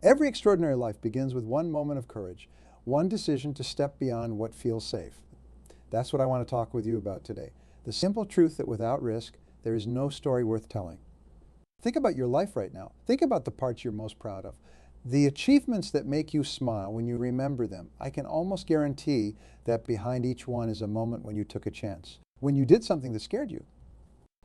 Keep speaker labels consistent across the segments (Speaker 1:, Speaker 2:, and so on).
Speaker 1: Every extraordinary life begins with one moment of courage, one decision to step beyond what feels safe. That's what I want to talk with you about today. The simple truth that without risk, there is no story worth telling. Think about your life right now. Think about the parts you're most proud of. The achievements that make you smile when you remember them. I can almost guarantee that behind each one is a moment when you took a chance, when you did something that scared you.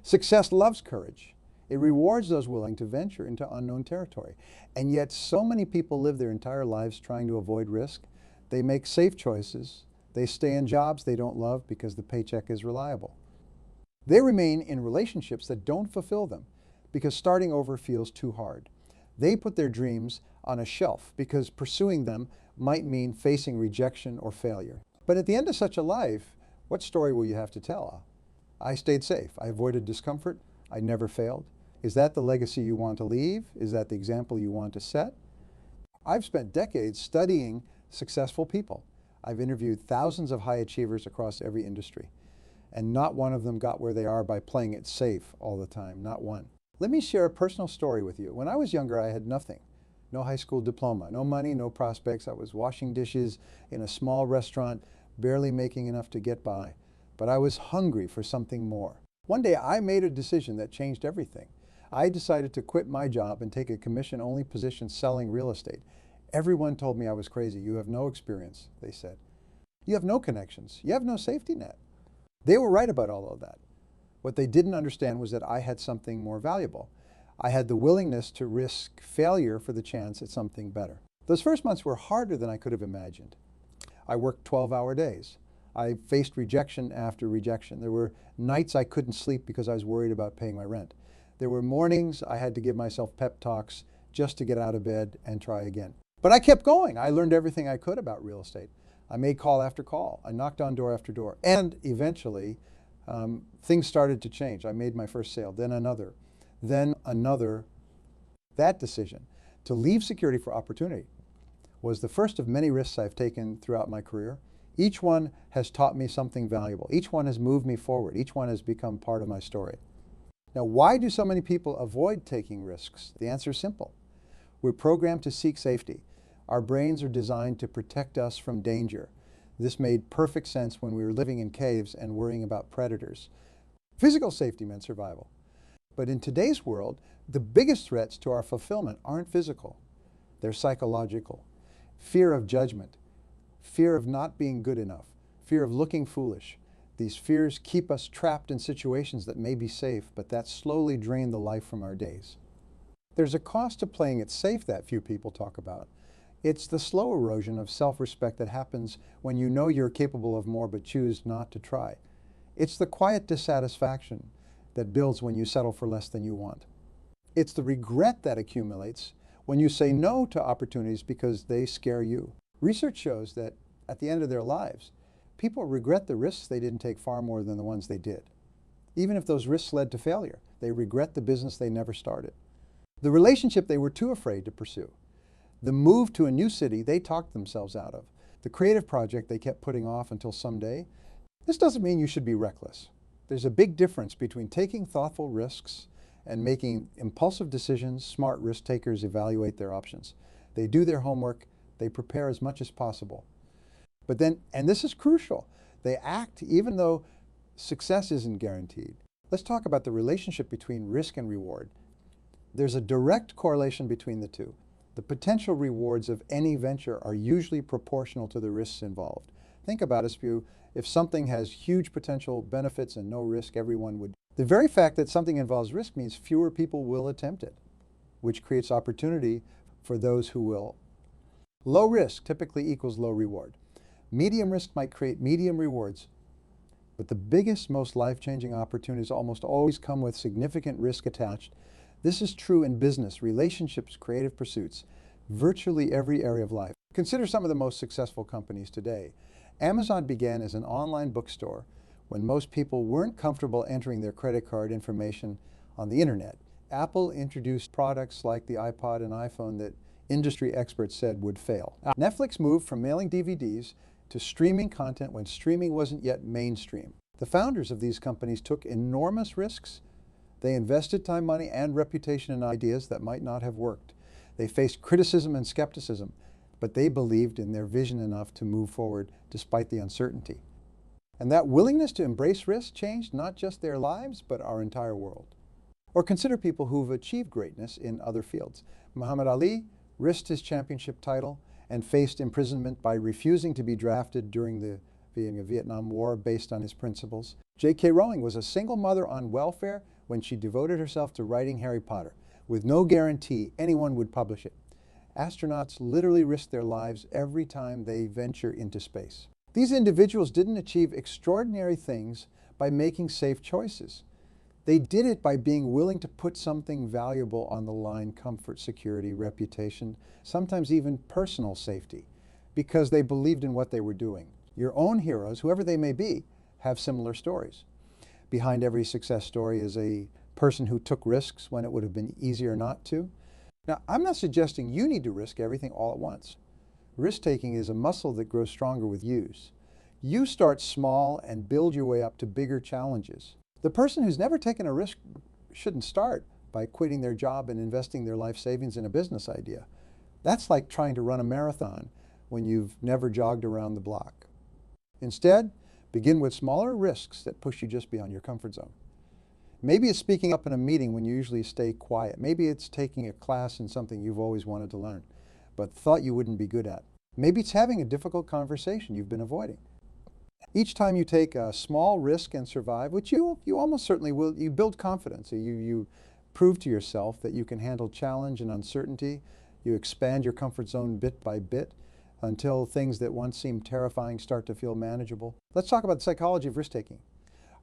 Speaker 1: Success loves courage. It rewards those willing to venture into unknown territory. And yet so many people live their entire lives trying to avoid risk. They make safe choices. They stay in jobs they don't love because the paycheck is reliable. They remain in relationships that don't fulfill them because starting over feels too hard. They put their dreams on a shelf because pursuing them might mean facing rejection or failure. But at the end of such a life, what story will you have to tell? I stayed safe. I avoided discomfort. I never failed. Is that the legacy you want to leave? Is that the example you want to set? I've spent decades studying successful people. I've interviewed thousands of high achievers across every industry, and not one of them got where they are by playing it safe all the time, not one. Let me share a personal story with you. When I was younger, I had nothing. No high school diploma, no money, no prospects. I was washing dishes in a small restaurant, barely making enough to get by. But I was hungry for something more. One day I made a decision that changed everything. I decided to quit my job and take a commission-only position selling real estate. Everyone told me I was crazy. You have no experience, they said. You have no connections. You have no safety net. They were right about all of that. What they didn't understand was that I had something more valuable. I had the willingness to risk failure for the chance at something better. Those first months were harder than I could have imagined. I worked 12-hour days. I faced rejection after rejection. There were nights I couldn't sleep because I was worried about paying my rent. There were mornings I had to give myself pep talks just to get out of bed and try again. But I kept going. I learned everything I could about real estate. I made call after call. I knocked on door after door. And eventually, things started to change. I made my first sale, then another, then another. That decision to leave security for opportunity was the first of many risks I've taken throughout my career. Each one has taught me something valuable. Each one has moved me forward. Each one has become part of my story. Now, why do so many people avoid taking risks? The answer is simple. We're programmed to seek safety. Our brains are designed to protect us from danger. This made perfect sense when we were living in caves and worrying about predators. Physical safety meant survival. But in today's world, the biggest threats to our fulfillment aren't physical. They're psychological. Fear of judgment, fear of not being good enough, fear of looking foolish. These fears keep us trapped in situations that may be safe, but that slowly drain the life from our days. There's a cost to playing it safe that few people talk about. It's the slow erosion of self-respect that happens when you know you're capable of more but choose not to try. It's the quiet dissatisfaction that builds when you settle for less than you want. It's the regret that accumulates when you say no to opportunities because they scare you. Research shows that at the end of their lives, people regret the risks they didn't take far more than the ones they did. Even if those risks led to failure, they regret the business they never started. The relationship they were too afraid to pursue. The move to a new city they talked themselves out of. The creative project they kept putting off until someday. This doesn't mean you should be reckless. There's a big difference between taking thoughtful risks and making impulsive decisions. Smart risk takers evaluate their options. They do their homework. They prepare as much as possible. But then, and this is crucial, they act even though success isn't guaranteed. Let's talk about the relationship between risk and reward. There's a direct correlation between the two. The potential rewards of any venture are usually proportional to the risks involved. Think about it, if something has huge potential benefits and no risk, everyone would. The very fact that something involves risk means fewer people will attempt it, which creates opportunity for those who will. Low risk typically equals low reward. Medium risk might create medium rewards, but the biggest, most life-changing opportunities almost always come with significant risk attached. This is true in business, relationships, creative pursuits, virtually every area of life. Consider some of the most successful companies today. Amazon began as an online bookstore when most people weren't comfortable entering their credit card information on the internet. Apple introduced products like the iPod and iPhone that industry experts said would fail. Netflix moved from mailing DVDs to streaming content when streaming wasn't yet mainstream. The founders of these companies took enormous risks. They invested time, money, and reputation in ideas that might not have worked. They faced criticism and skepticism, but they believed in their vision enough to move forward despite the uncertainty. And that willingness to embrace risk changed not just their lives, but our entire world. Or consider people who've achieved greatness in other fields. Muhammad Ali risked his championship title and faced imprisonment by refusing to be drafted during the Vietnam War based on his principles. J.K. Rowling was a single mother on welfare when she devoted herself to writing Harry Potter, with no guarantee anyone would publish it. Astronauts literally risk their lives every time they venture into space. These individuals didn't achieve extraordinary things by making safe choices. They did it by being willing to put something valuable on the line: comfort, security, reputation, sometimes even personal safety, because they believed in what they were doing. Your own heroes, whoever they may be, have similar stories. Behind every success story is a person who took risks when it would have been easier not to. Now, I'm not suggesting you need to risk everything all at once. Risk-taking is a muscle that grows stronger with use. You start small and build your way up to bigger challenges. The person who's never taken a risk shouldn't start by quitting their job and investing their life savings in a business idea. That's like trying to run a marathon when you've never jogged around the block. Instead, begin with smaller risks that push you just beyond your comfort zone. Maybe it's speaking up in a meeting when you usually stay quiet. Maybe it's taking a class in something you've always wanted to learn, but thought you wouldn't be good at. Maybe it's having a difficult conversation you've been avoiding. Each time you take a small risk and survive, which you almost certainly will, you build confidence. You prove to yourself that you can handle challenge and uncertainty. You expand your comfort zone bit by bit until things that once seemed terrifying start to feel manageable. Let's talk about the psychology of risk-taking.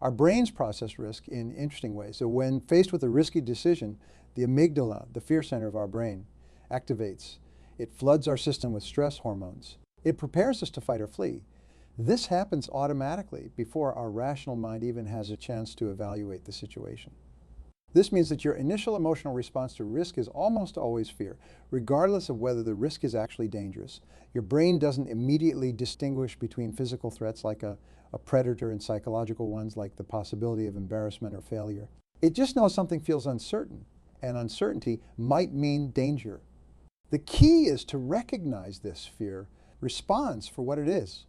Speaker 1: Our brains process risk in interesting ways. So when faced with a risky decision, the amygdala, the fear center of our brain, activates. It floods our system with stress hormones. It prepares us to fight or flee. This happens automatically before our rational mind even has a chance to evaluate the situation. This means that your initial emotional response to risk is almost always fear, regardless of whether the risk is actually dangerous. Your brain doesn't immediately distinguish between physical threats like a predator and psychological ones like the possibility of embarrassment or failure. It just knows something feels uncertain, and uncertainty might mean danger. The key is to recognize this fear response for what it is,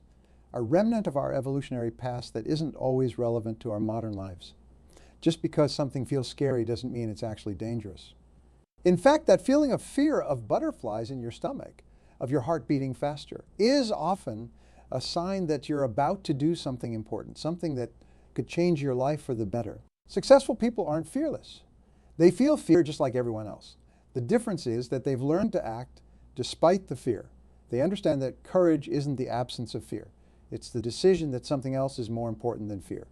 Speaker 1: a remnant of our evolutionary past that isn't always relevant to our modern lives. Just because something feels scary doesn't mean it's actually dangerous. In fact, that feeling of fear of butterflies in your stomach, of your heart beating faster, is often a sign that you're about to do something important, something that could change your life for the better. Successful people aren't fearless. They feel fear just like everyone else. The difference is that they've learned to act despite the fear. They understand that courage isn't the absence of fear. It's the decision that something else is more important than fear.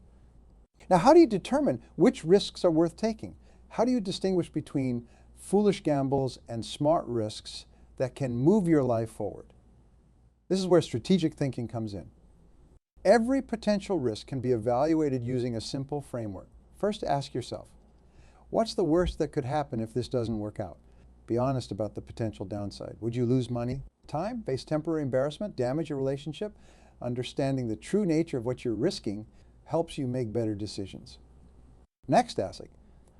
Speaker 1: Now, how do you determine which risks are worth taking? How do you distinguish between foolish gambles and smart risks that can move your life forward? This is where strategic thinking comes in. Every potential risk can be evaluated using a simple framework. First, ask yourself, what's the worst that could happen if this doesn't work out? Be honest about the potential downside. Would you lose money, time, face temporary embarrassment, damage a relationship? Understanding the true nature of what you're risking helps you make better decisions. Next, ask,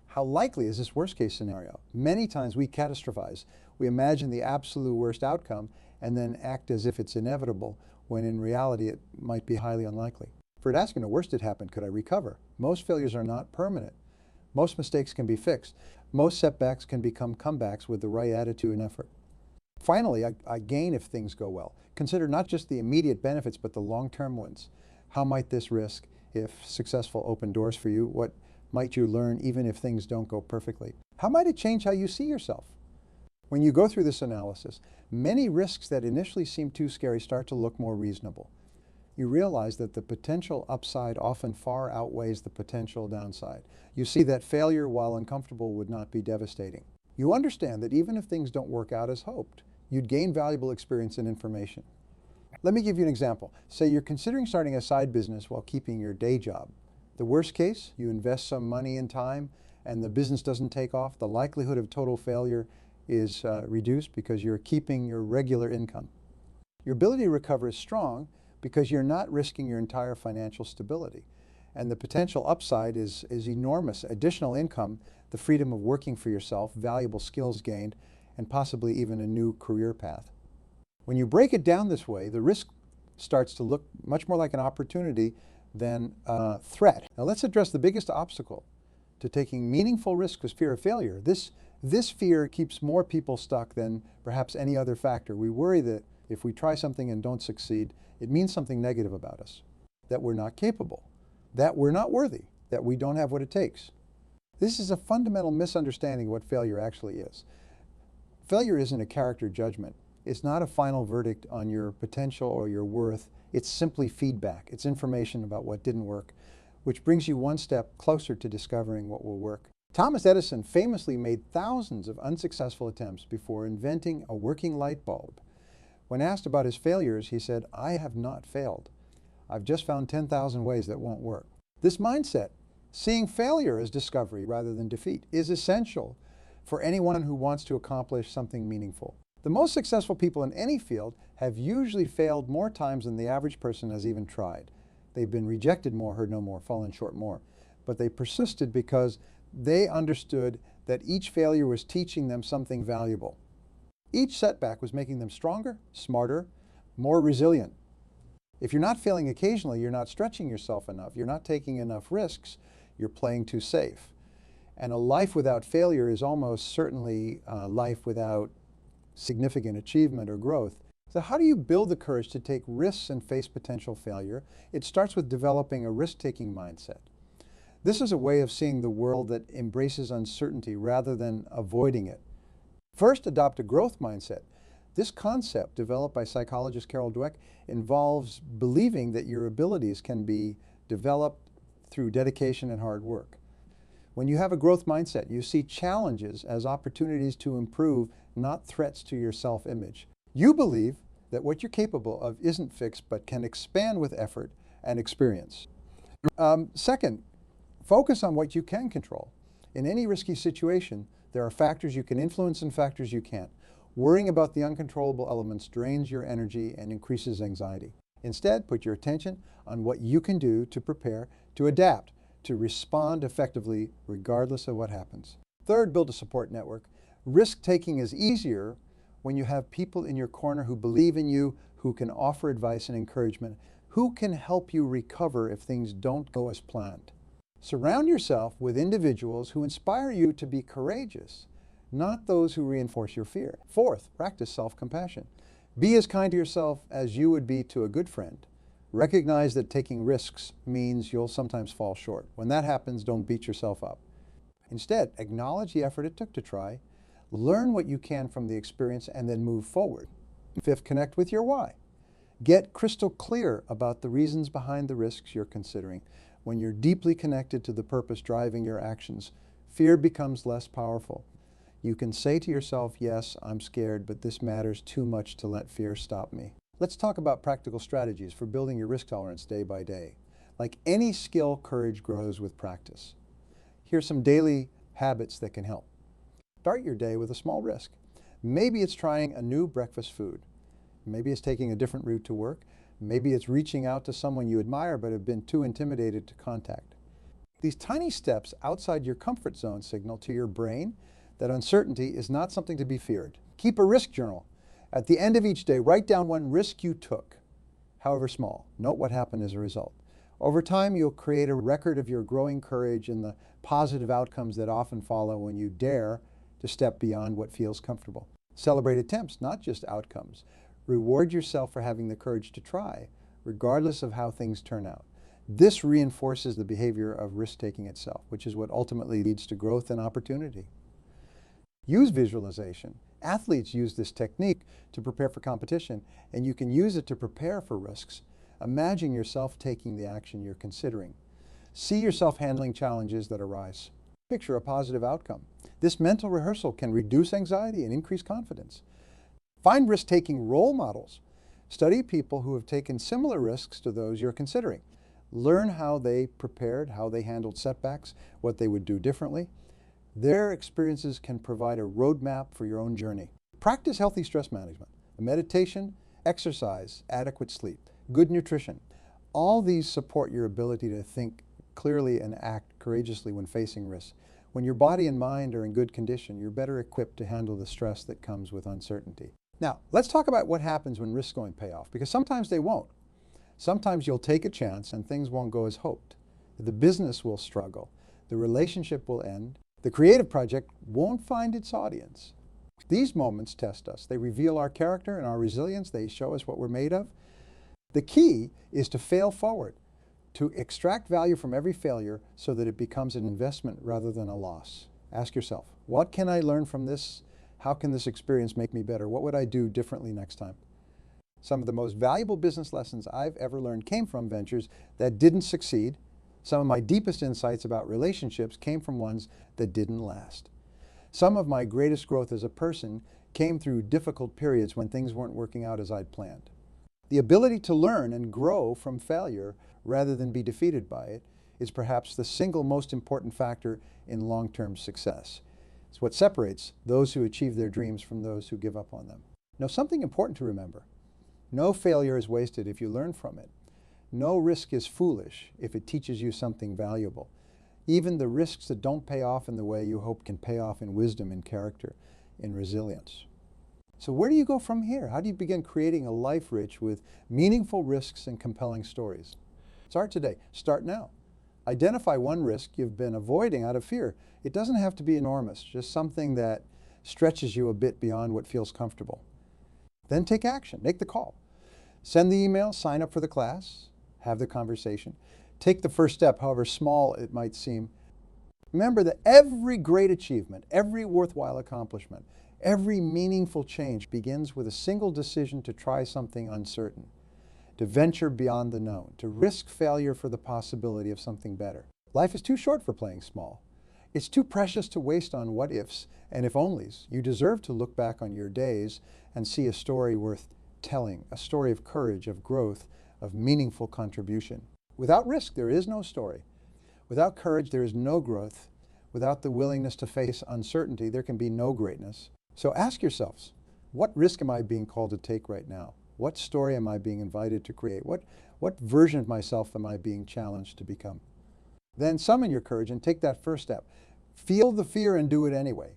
Speaker 1: how likely is this worst case scenario? Many times we catastrophize. We imagine the absolute worst outcome and then act as if it's inevitable, when in reality it might be highly unlikely. For asking, the worst had happened, could I recover? Most failures are not permanent. Most mistakes can be fixed. Most setbacks can become comebacks with the right attitude and effort. Finally, I gain if things go well. Consider not just the immediate benefits, but the long-term ones. How might this risk, if successful, open doors for you? What might you learn even if things don't go perfectly? How might it change how you see yourself? When you go through this analysis, many risks that initially seem too scary start to look more reasonable. You realize that the potential upside often far outweighs the potential downside. You see that failure, while uncomfortable, would not be devastating. You understand that even if things don't work out as hoped, you'd gain valuable experience and information. Let me give you an example. Say you're considering starting a side business while keeping your day job. The worst case, you invest some money and time and the business doesn't take off. The likelihood of total failure is reduced because you're keeping your regular income. Your ability to recover is strong because you're not risking your entire financial stability. And the potential upside is enormous. Additional income, the freedom of working for yourself, valuable skills gained, and possibly even a new career path. When you break it down this way, the risk starts to look much more like an opportunity than a threat. Now let's address the biggest obstacle to taking meaningful risks with fear of failure. This fear keeps more people stuck than perhaps any other factor. We worry that if we try something and don't succeed, it means something negative about us, that we're not capable, that we're not worthy, that we don't have what it takes. This is a fundamental misunderstanding of what failure actually is. Failure isn't a character judgment. It's not a final verdict on your potential or your worth. It's simply feedback. It's information about what didn't work, which brings you one step closer to discovering what will work. Thomas Edison famously made thousands of unsuccessful attempts before inventing a working light bulb. When asked about his failures, he said, "I have not failed. I've just found 10,000 ways that won't work." This mindset, seeing failure as discovery rather than defeat, is essential for anyone who wants to accomplish something meaningful. The most successful people in any field have usually failed more times than the average person has even tried. They've been rejected more, heard no more, fallen short more. But they persisted because they understood that each failure was teaching them something valuable. Each setback was making them stronger, smarter, more resilient. If you're not failing occasionally, you're not stretching yourself enough, you're not taking enough risks, you're playing too safe. And a life without failure is almost certainly a life without significant achievement or growth. So how do you build the courage to take risks and face potential failure? It starts with developing a risk-taking mindset. This is a way of seeing the world that embraces uncertainty rather than avoiding it. First, adopt a growth mindset. This concept, developed by psychologist Carol Dweck, involves believing that your abilities can be developed through dedication and hard work. When you have a growth mindset, you see challenges as opportunities to improve, not threats to your self-image. You believe that what you're capable of isn't fixed, but can expand with effort and experience. Second, focus on what you can control. In any risky situation, there are factors you can influence and factors you can't. Worrying about the uncontrollable elements drains your energy and increases anxiety. Instead, put your attention on what you can do to prepare, to adapt, to respond effectively regardless of what happens. Third, build a support network. Risk-taking is easier when you have people in your corner who believe in you, who can offer advice and encouragement, who can help you recover if things don't go as planned. Surround yourself with individuals who inspire you to be courageous, not those who reinforce your fear. Fourth, practice self-compassion. Be as kind to yourself as you would be to a good friend. Recognize that taking risks means you'll sometimes fall short. When that happens, don't beat yourself up. Instead, acknowledge the effort it took to try, learn what you can from the experience, and then move forward. Fifth, connect with your why. Get crystal clear about the reasons behind the risks you're considering. When you're deeply connected to the purpose driving your actions, fear becomes less powerful. You can say to yourself, yes, I'm scared, but this matters too much to let fear stop me. Let's talk about practical strategies for building your risk tolerance day by day. Like any skill, courage grows with practice. Here's some daily habits that can help. Start your day with a small risk. Maybe it's trying a new breakfast food. Maybe it's taking a different route to work. Maybe it's reaching out to someone you admire but have been too intimidated to contact. These tiny steps outside your comfort zone signal to your brain that uncertainty is not something to be feared. Keep a risk journal. At the end of each day, write down one risk you took, however small. Note what happened as a result. Over time, you'll create a record of your growing courage and the positive outcomes that often follow when you dare to step beyond what feels comfortable. Celebrate attempts, not just outcomes. Reward yourself for having the courage to try, regardless of how things turn out. This reinforces the behavior of risk-taking itself, which is what ultimately leads to growth and opportunity. Use visualization. Athletes use this technique to prepare for competition, and you can use it to prepare for risks. Imagine yourself taking the action you're considering. See yourself handling challenges that arise. Picture a positive outcome. This mental rehearsal can reduce anxiety and increase confidence. Find risk-taking role models. Study people who have taken similar risks to those you're considering. Learn how they prepared, how they handled setbacks, what they would do differently. Their experiences can provide a roadmap for your own journey. Practice healthy stress management. Meditation, exercise, adequate sleep, good nutrition. All these support your ability to think clearly and act courageously when facing risks. When your body and mind are in good condition, you're better equipped to handle the stress that comes with uncertainty. Now, let's talk about what happens when risks don't pay off, because sometimes they won't. Sometimes you'll take a chance and things won't go as hoped. The business will struggle. The relationship will end. The creative project won't find its audience. These moments test us. They reveal our character and our resilience. They show us what we're made of. The key is to fail forward, to extract value from every failure so that it becomes an investment rather than a loss. Ask yourself, what can I learn from this? How can this experience make me better? What would I do differently next time? Some of the most valuable business lessons I've ever learned came from ventures that didn't succeed. Some of my deepest insights about relationships came from ones that didn't last. Some of my greatest growth as a person came through difficult periods when things weren't working out as I'd planned. The ability to learn and grow from failure rather than be defeated by it is perhaps the single most important factor in long-term success. It's what separates those who achieve their dreams from those who give up on them. Now, something important to remember. No failure is wasted if you learn from it. No risk is foolish if it teaches you something valuable. Even the risks that don't pay off in the way you hope can pay off in wisdom, in character, in resilience. So where do you go from here? How do you begin creating a life rich with meaningful risks and compelling stories? Start today. Start now. Identify one risk you've been avoiding out of fear. It doesn't have to be enormous, just something that stretches you a bit beyond what feels comfortable. Then take action. Make the call. Send the email, sign up for the class, have the conversation. Take the first step, however small it might seem. Remember that every great achievement, every worthwhile accomplishment, every meaningful change begins with a single decision to try something uncertain, to venture beyond the known, to risk failure for the possibility of something better. Life is too short for playing small. It's too precious to waste on what ifs and if onlys. You deserve to look back on your days and see a story worth telling, a story of courage, of growth, of meaningful contribution. Without risk, there is no story. Without courage, there is no growth. Without the willingness to face uncertainty, there can be no greatness. So ask yourselves, what risk am I being called to take right now? What story am I being invited to create? What version of myself am I being challenged to become? Then summon your courage and take that first step. Feel the fear and do it anyway.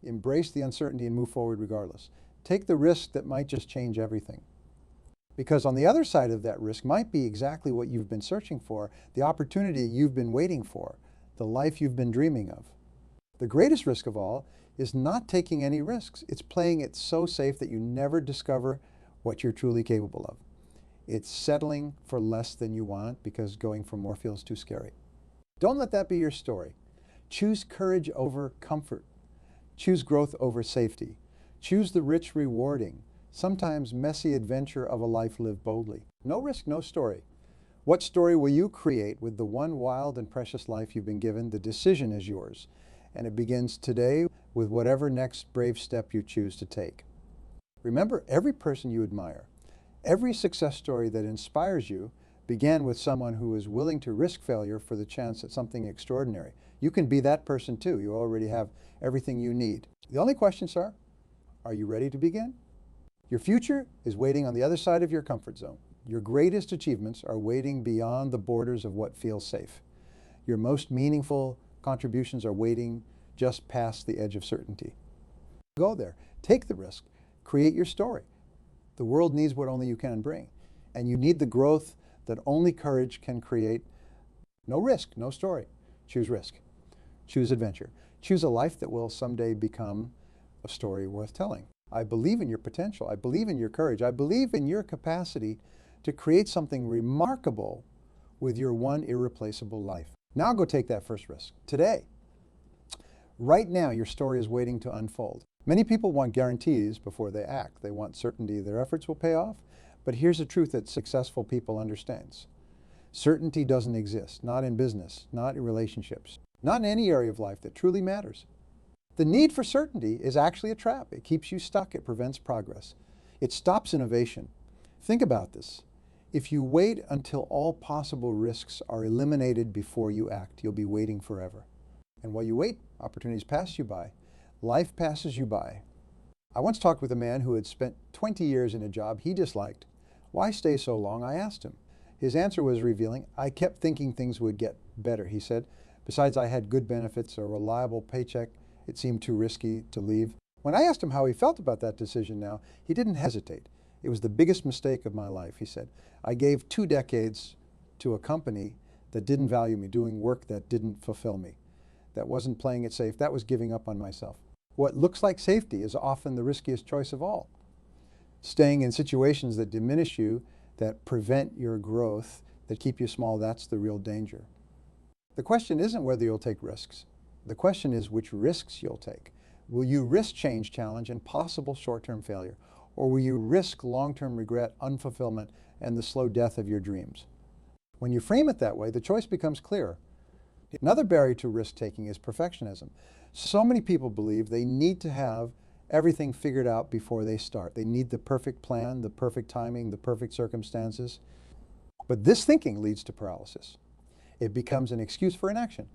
Speaker 1: Embrace the uncertainty and move forward regardless. Take the risk that might just change everything. Because on the other side of that risk might be exactly what you've been searching for, the opportunity you've been waiting for, the life you've been dreaming of. The greatest risk of all is not taking any risks. It's playing it so safe that you never discover what you're truly capable of. It's settling for less than you want because going for more feels too scary. Don't let that be your story. Choose courage over comfort. Choose growth over safety. Choose the rich, rewarding, sometimes messy adventure of a life lived boldly. No risk, no story. What story will you create with the one wild and precious life you've been given? The decision is yours, and it begins today with whatever next brave step you choose to take. Remember, every person you admire, every success story that inspires you began with someone who was willing to risk failure for the chance at something extraordinary. You can be that person too. You already have everything you need. The only questions are you ready to begin? Your future is waiting on the other side of your comfort zone. Your greatest achievements are waiting beyond the borders of what feels safe. Your most meaningful contributions are waiting just past the edge of certainty. Go there. Take the risk. Create your story. The world needs what only you can bring. And you need the growth that only courage can create. No risk, no story. Choose risk. Choose adventure. Choose a life that will someday become a story worth telling. I believe in your potential. I believe in your courage. I believe in your capacity to create something remarkable with your one irreplaceable life. Now go take that first risk. Today. Right now, your story is waiting to unfold. Many people want guarantees before they act. They want certainty their efforts will pay off. But here's a truth that successful people understand. Certainty doesn't exist, not in business, not in relationships, not in any area of life that truly matters. The need for certainty is actually a trap. It keeps you stuck. It prevents progress. It stops innovation. Think about this. If you wait until all possible risks are eliminated before you act, you'll be waiting forever. And while you wait, opportunities pass you by. Life passes you by. I once talked with a man who had spent 20 years in a job he disliked. Why stay so long? I asked him. His answer was revealing. I kept thinking things would get better, he said, Besides, I had good benefits, a reliable paycheck. It seemed too risky to leave. When I asked him how he felt about that decision now, he didn't hesitate. It was the biggest mistake of my life, he said. I gave 2 decades to a company that didn't value me, doing work that didn't fulfill me, that wasn't playing it safe. That was giving up on myself. What looks like safety is often the riskiest choice of all. Staying in situations that diminish you, that prevent your growth, that keep you small, that's the real danger. The question isn't whether you'll take risks. The question is which risks you'll take. Will you risk change, challenge, and possible short-term failure? Or will you risk long-term regret, unfulfillment, and the slow death of your dreams? When you frame it that way, the choice becomes clearer. Another barrier to risk-taking is perfectionism. So many people believe they need to have everything figured out before they start. They need the perfect plan, the perfect timing, the perfect circumstances. But this thinking leads to paralysis. It becomes an excuse for inaction.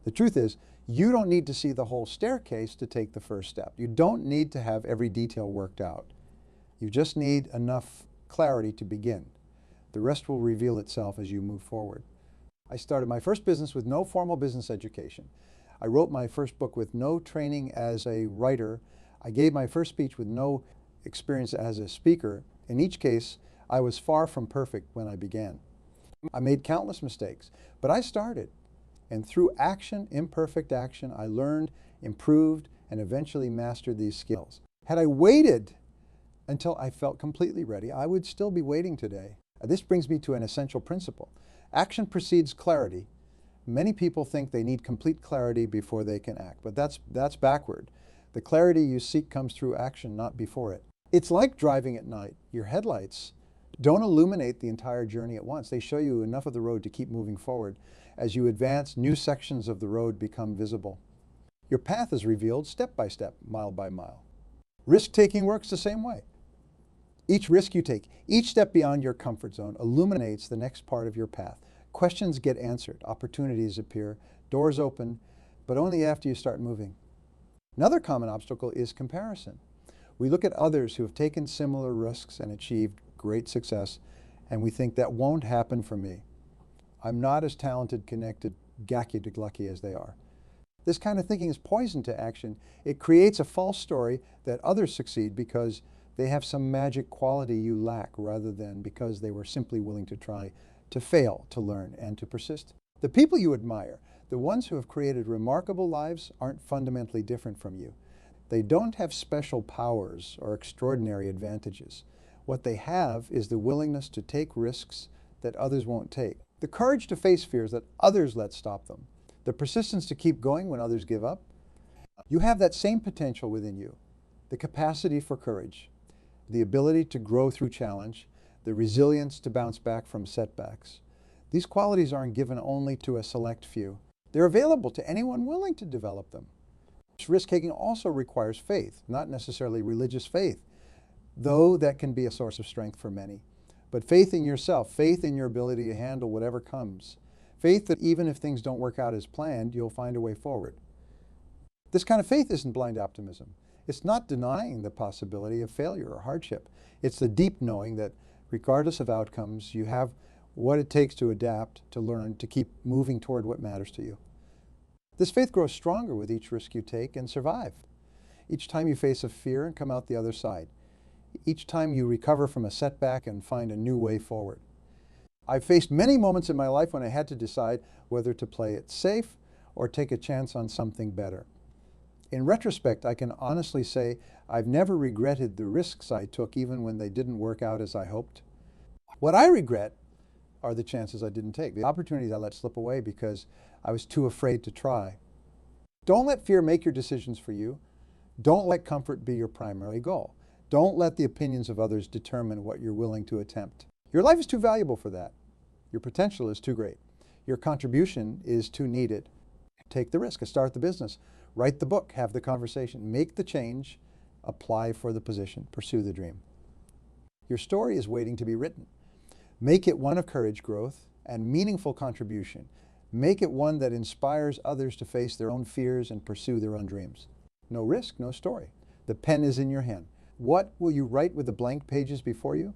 Speaker 1: The truth is, you don't need to see the whole staircase to take the first step. You don't need to have every detail worked out. You just need enough clarity to begin. The rest will reveal itself as you move forward. I started my first business with no formal business education. I wrote my first book with no training as a writer. I gave my first speech with no experience as a speaker. In each case, I was far from perfect when I began. I made countless mistakes, but I started. And through action, imperfect action, I learned, improved, and eventually mastered these skills. Had I waited until I felt completely ready, I would still be waiting today. This brings me to an essential principle. Action precedes clarity. Many people think they need complete clarity before they can act, but that's backward. The clarity you seek comes through action, not before it. It's like driving at night. Your headlights don't illuminate the entire journey at once. They show you enough of the road to keep moving forward. As you advance, new sections of the road become visible. Your path is revealed step by step, mile by mile. Risk-taking works the same way. Each risk you take, each step beyond your comfort zone illuminates the next part of your path. Questions get answered, opportunities appear, doors open, but only after you start moving. Another common obstacle is comparison. We look at others who have taken similar risks and achieved great success, and we think that won't happen for me. I'm not as talented, connected, gacky-glucky as they are. This kind of thinking is poison to action. It creates a false story that others succeed because they have some magic quality you lack, rather than because they were simply willing to try, to fail, to learn, and to persist. The people you admire, the ones who have created remarkable lives, aren't fundamentally different from you. They don't have special powers or extraordinary advantages. What they have is the willingness to take risks that others won't take, the courage to face fears that others let stop them, the persistence to keep going when others give up. You have that same potential within you, the capacity for courage, the ability to grow through challenge, the resilience to bounce back from setbacks. These qualities aren't given only to a select few. They're available to anyone willing to develop them. Risk-taking also requires faith, not necessarily religious faith, though that can be a source of strength for many. But faith in yourself, faith in your ability to handle whatever comes. Faith that even if things don't work out as planned, you'll find a way forward. This kind of faith isn't blind optimism. It's not denying the possibility of failure or hardship. It's the deep knowing that regardless of outcomes, you have what it takes to adapt, to learn, to keep moving toward what matters to you. This faith grows stronger with each risk you take and survive. Each time you face a fear and come out the other side. Each time you recover from a setback and find a new way forward. I've faced many moments in my life when I had to decide whether to play it safe or take a chance on something better. In retrospect, I can honestly say I've never regretted the risks I took, even when they didn't work out as I hoped. What I regret are the chances I didn't take, the opportunities I let slip away because I was too afraid to try. Don't let fear make your decisions for you. Don't let comfort be your primary goal. Don't let the opinions of others determine what you're willing to attempt. Your life is too valuable for that. Your potential is too great. Your contribution is too needed. Take the risk, start the business, write the book, have the conversation, make the change, apply for the position, pursue the dream. Your story is waiting to be written. Make it one of courage, growth, and meaningful contribution. Make it one that inspires others to face their own fears and pursue their own dreams. No risk, no story. The pen is in your hand. What will you write with the blank pages before you?